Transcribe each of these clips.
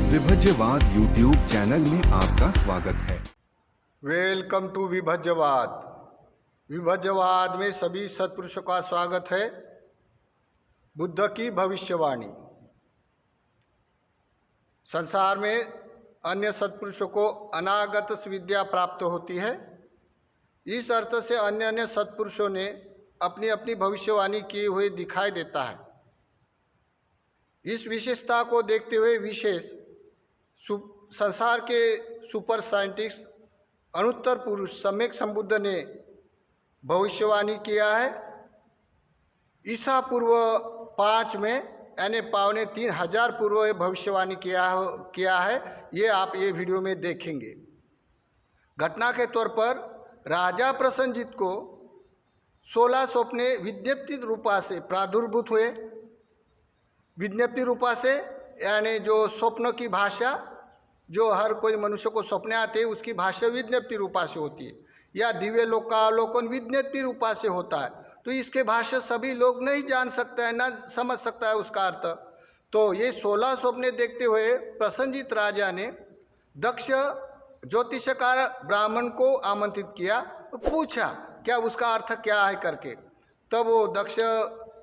विभज्यवाद YouTube channel में आपका स्वागत है। Welcome to विभज्यवाद। विभज्यवाद में सभी सत्पुरुषों का स्वागत है। बुद्ध की भविष्यवाणी। संसार में अन्य सत्पुरुषों को अनागत विद्या प्राप्त होती है। इस अर्थ से अन्य अन्य सत्पुरुषों ने अपनी अपनी भविष्यवाणी किए हुए दिखाई देता है। इस विशेषता को देखते हुए विशेष संसार के सुपर साइंटिस्ट अनुत्तर पुरुष सम्यक संबुद्ध ने भविष्यवाणी किया है। ईसा पूर्व 5 में यानी 3500 पूर्व भविष्यवाणी किया है। ये आप ये वीडियो में देखेंगे। घटना के तौर पर राजा प्रसन्नजीत को 16 स्वप्ने विज्ञप्ति रूपा से प्रादुर्भूत हुए। विज्ञप्ति रूपा से यानी जो स्वप्न की भाषा, जो हर कोई मनुष्य को स्वप्न आते हैं उसकी भाषा विज्ञप्ति रूपा से होती है, या दिव्य लोक का अवलोकन विज्ञप्ति रूपा से होता है। तो इसके भाषा सभी लोग नहीं जान सकते हैं, ना समझ सकता है उसका अर्थ। तो ये 16 स्वप्ने देखते हुए प्रसन्नजीत राजा ने दक्ष ज्योतिषकार ब्राह्मण को आमंत्रित किया, तो पूछा क्या उसका अर्थ क्या है करके। तब वो दक्ष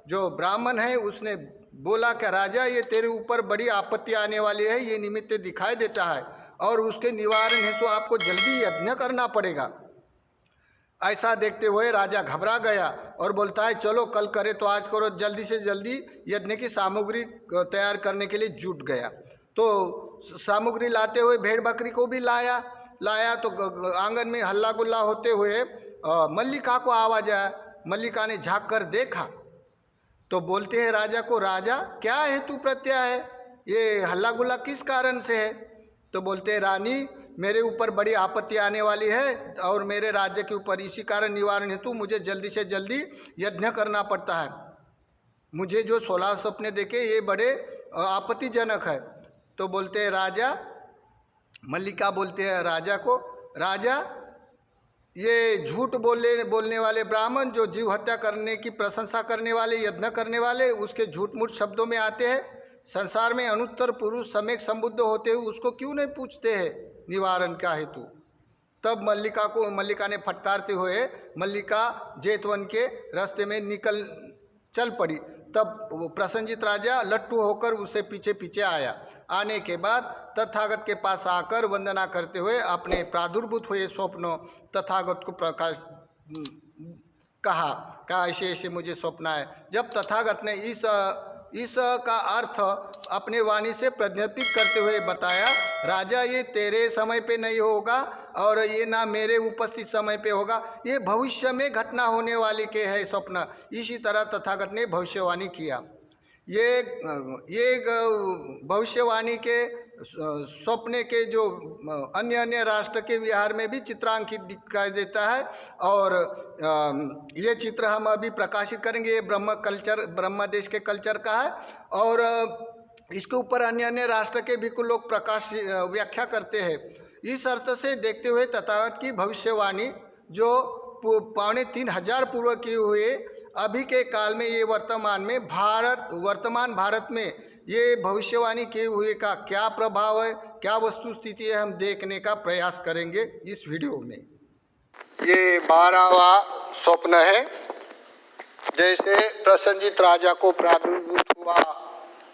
जो ब्राह्मण है उसने बोला कि राजा ये तेरे ऊपर बड़ी आपत्ति आने वाली है, ये निमित्त दिखाई देता है और उसके निवारण है सो आपको जल्दी यज्ञ करना पड़ेगा। ऐसा देखते हुए राजा घबरा गया और बोलता है चलो कल करे तो आज करो। जल्दी से जल्दी यज्ञ की सामग्री तैयार करने के लिए जुट गया। तो सामग्री लाते हुए भेड़ बकरी को भी लाया तो आंगन में हल्ला गुल्ला होते हुए मल्लिका को आवाज आया। मल्लिका ने झाँक कर देखा तो बोलते हैं राजा को, राजा क्या है तू प्रत्यय है, ये हल्ला गुल्ला किस कारण से है। तो बोलते हैं रानी मेरे ऊपर बड़ी आपत्ति आने वाली है और मेरे राज्य के ऊपर, इसी कारण निवारण हेतु मुझे जल्दी से जल्दी यज्ञ करना पड़ता है। मुझे जो 16 सपने देखे ये बड़े आपत्तिजनक है। तो बोलते हैं राजा, मल्लिका बोलते हैं राजा को, राजा ये झूठ बोलने वाले ब्राह्मण जो जीव हत्या करने की प्रशंसा करने वाले, यज्ञ करने वाले, उसके झूठ मूठ शब्दों में आते हैं। संसार में अनुत्तर पुरुष सम्यक संबुद्ध होते हुए उसको क्यों नहीं पूछते हैं निवारण का हेतु। तब मल्लिका ने फटकारते हुए मल्लिका जेतवन के रास्ते में चल पड़ी। तब वो प्रसन्नजीत राजा लट्टू होकर उसे पीछे पीछे आया। आने के बाद तथागत के पास आकर वंदना करते हुए अपने प्रादुर्भूत हुए स्वप्न तथागत को प्रकाश कहा ऐसे ऐसे मुझे स्वप्न है। जब तथागत ने इस का अर्थ अपने वाणी से प्रज्ञापित करते हुए बताया, राजा ये तेरे समय पे नहीं होगा और ये ना मेरे उपस्थित समय पे होगा, ये भविष्य में घटना होने वाली के है स्वप्न। इसी तरह तथागत ने भविष्यवाणी किया। ये भविष्यवाणी के स्वप्ने के जो अन्य राष्ट्र के विहार में भी चित्रांकित दिखाई देता है। और ये चित्र हम अभी प्रकाशित करेंगे। ये ब्रह्म देश के कल्चर का है और इसके ऊपर अन्य राष्ट्र के भी कुछ लोग व्याख्या करते हैं। इस अर्थ से देखते हुए तथागत की भविष्यवाणी जो 3500 पूर्व किए हुए अभी के काल में, ये वर्तमान भारत में ये भविष्यवाणी किए हुए का क्या प्रभाव है, क्या वस्तु स्थिति है, हम देखने का प्रयास करेंगे इस वीडियो में। ये 12वां स्वप्न है। जैसे प्रसन्नजीत राजा को प्रादुर्भूत हुआ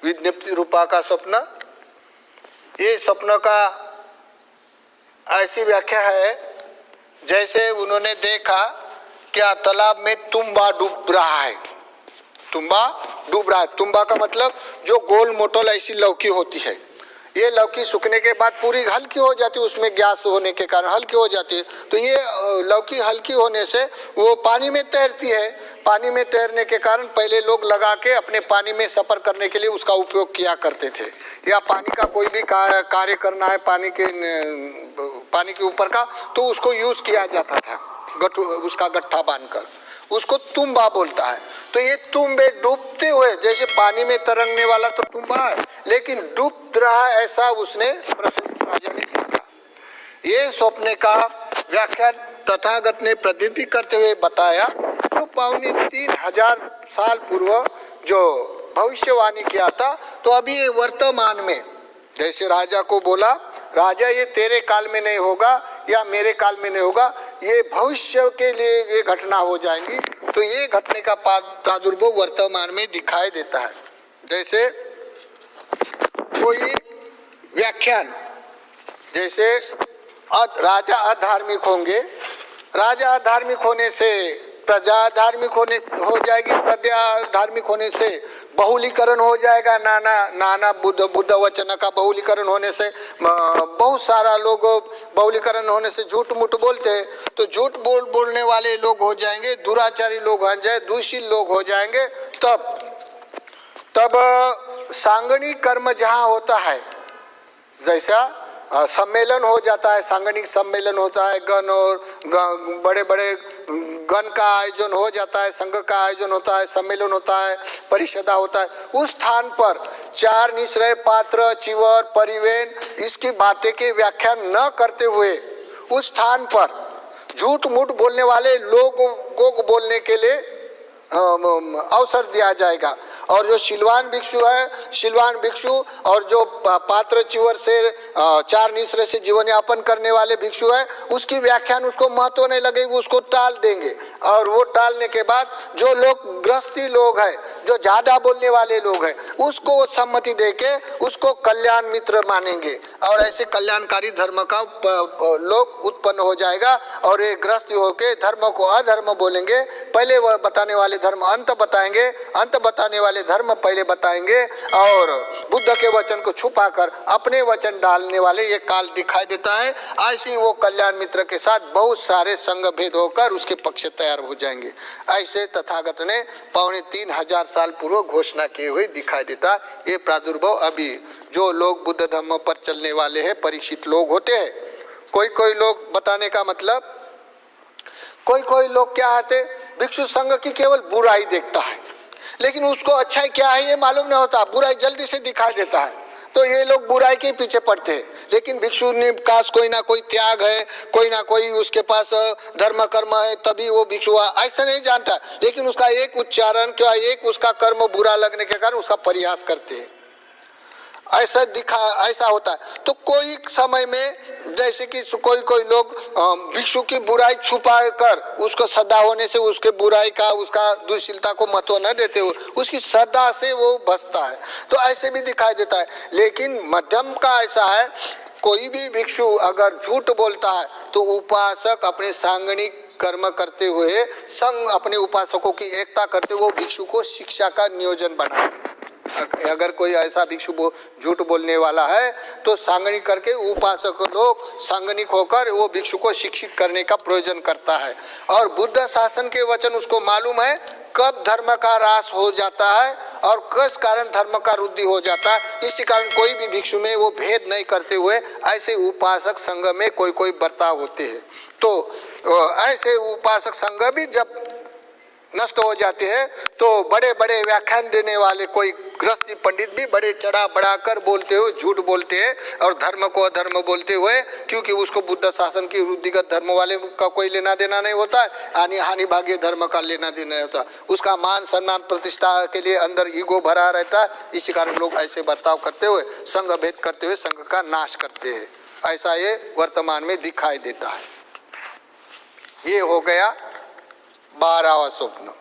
विज्ञप्ति रूपा का स्वप्न, ये स्वप्न का ऐसी व्याख्या है जैसे उन्होंने देखा क्या तालाब में तुम्बा डूब रहा है। तुम्बा का मतलब जो गोल मोटल ऐसी लौकी होती है। ये लौकी सूखने के बाद पूरी हल्की हो जाती है, उसमें गैस होने के कारण हल्की हो जाती है। तो ये लौकी हल्की होने से वो पानी में तैरती है। पानी में तैरने के कारण पहले लोग लगा के अपने पानी में सफ़र करने के लिए उसका उपयोग किया करते थे। या पानी का कोई भी कार्य करना है पानी के ऊपर का, तो उसको यूज किया जाता था, उसका गट्ठा बांधकर, उसको तुम्बा बोलता है। तो ये तुम्बे डूबते हुए, जैसे पानी में तरंगने वाला तो तुम्बा है, लेकिन डूब रहा ऐसा उसने प्रसन्नजीत राजा ने देखा। ये स्वप्न का व्याख्या तथागत ने प्रदीप्ति करते हुए बताया। तो 3500 साल पूर्व जो भविष्यवाणी किया था, तो अभी ये वर्तमान में जैसे राजा को बोला, राजा ये तेरे काल में नहीं होगा या मेरे काल में नहीं होगा, ये भविष्य के लिए ये घटना हो जाएंगी। तो ये घटने का प्रादुर्भाव वर्तमान में दिखाई देता है। जैसे कोई व्याख्यान, जैसे राजा अधार्मिक होंगे, राजा धार्मिक होने से प्रजा धार्मिक हो जाएगी, प्रजा धार्मिक होने से बहुलीकरण हो जाएगा, नाना बुद्ध वचन का बहुलीकरण होने से बहुत सारा लोग, बहुलीकरण होने से झूठ मूठ बोलते हैं, तो झूठ बोलने वाले लोग हो जाएंगे, दुराचारी लोग हो जाए, दूषित लोग हो जाएंगे। तब सांगणिक कर्म जहाँ होता है, जैसा सम्मेलन हो जाता है, सांगणिक सम्मेलन होता है, गण और बड़े बड़े गण का आयोजन हो जाता है, संघ का आयोजन होता है, सम्मेलन होता है, परिषदा होता है, उस स्थान पर चार निश्रय, पात्र, चिवर, परिवेन, इसकी बातें के व्याख्यान न करते हुए उस स्थान पर झूठ मूठ बोलने वाले लोगों को बोलने के लिए अवसर दिया जाएगा। और जो शीलवान भिक्षु है, शीलवान भिक्षु और जो पात्र चिवर से चार निश्रय से जीवन यापन करने वाले भिक्षु है, उसकी व्याख्यान उसको महत्व नहीं लगेगी, उसको टाल देंगे। और वो टालने के बाद जो लोग गृहस्थी लोग हैं, जो ज्यादा बोलने वाले लोग हैं, उसको सम्मति देके उसको कल्याण मित्र मानेंगे और ऐसे कल्याणकारी धर्म का लोग उत्पन्न हो जाएगा। और ये गृहस्थी होके धर्म को अधर्म बोलेंगे, पहले वह बताने वाले धर्म अंत बताएंगे, अंत बताने वाले धर्म पहले बताएंगे, और बुद्ध के वचन को छुपाकर अपने वचन डालने वाले ये काल दिखाई देता है। ऐसे वो कल्याण मित्र के साथ बहुत सारे संघ भेद होकर उसके पक्ष तैयार हो जाएंगे। ऐसे तथागत ने 3500 साल पूर्व घोषणा किए हुए दिखाई देता। ये प्रादुर्भाव अभी जो लोग बुद्ध धर्म पर चलने वाले हैं, परीक्षित लोग होते हैं। कोई लोग बताने का मतलब, कोई लोग क्या आते, भिक्षु संघ की केवल बुराई देखता है, लेकिन उसको अच्छाई क्या है ये मालूम नहीं होता, बुराई जल्दी से दिखाई देता है, तो ये लोग बुराई के पीछे पड़ते हैं। लेकिन भिक्षु ने पास कोई ना कोई त्याग है, कोई ना कोई उसके पास धर्म कर्म है, तभी वो भिक्षु ऐसा नहीं जानता, लेकिन उसका एक उच्चारण क्या, एक उसका कर्म बुरा लगने के कारण उसका प्रयास करते हैं। ऐसा होता है। तो कोई समय में जैसे कि कोई लोग भिक्षु की बुराई छुपा कर उसको श्रद्धा होने से उसके बुराई का, उसका दुशीलता को महत्व न देते हुए उसकी श्रद्धा से वो बचता है, तो ऐसे भी दिखाई देता है। लेकिन मध्यम का ऐसा है, कोई भी भिक्षु अगर झूठ बोलता है तो उपासक अपने सांगणिक कर्म करते हुए, संग अपने उपासकों की एकता करते हुए वो भिक्षु को शिक्षा का नियोजन बनाए। अगर कोई ऐसा भिक्षु झूठ बोलने वाला है तो सांगणिक करके उपासक लोग सांगणिक होकर वो भिक्षु को शिक्षित करने का प्रयोजन करता है। और बुद्ध शासन के वचन उसको मालूम है कब धर्म का ह्रास हो जाता है और किस कारण धर्म का वृद्धि हो जाता है। इसी कारण कोई भी भिक्षु में वो भेद नहीं करते हुए ऐसे उपासक संघ में कोई बर्ताव होते हैं। तो ऐसे उपासक संघ भी जब नष्ट हो जाते हैं तो बड़े बड़े व्याख्यान देने वाले कोई गृहस्थी पंडित भी बड़े चढ़ा बढ़ाकर बोलते हुए झूठ बोलते हैं और धर्म को अधर्म बोलते हुए, क्योंकि उसको बुद्ध शासन की वृद्धिगत धर्म वाले का कोई लेना देना नहीं होता है, हानि भाग्य धर्म का लेना देना नहीं होता। उसका मान सम्मान प्रतिष्ठा के लिए अंदर ईगो भरा रहता है। इसी कारण लोग ऐसे बर्ताव करते हुए संघ भेद करते हुए संघ का नाश करते हैं। ऐसा ये वर्तमान में दिखाई देता है। ये हो गया 12वां स्वप्न।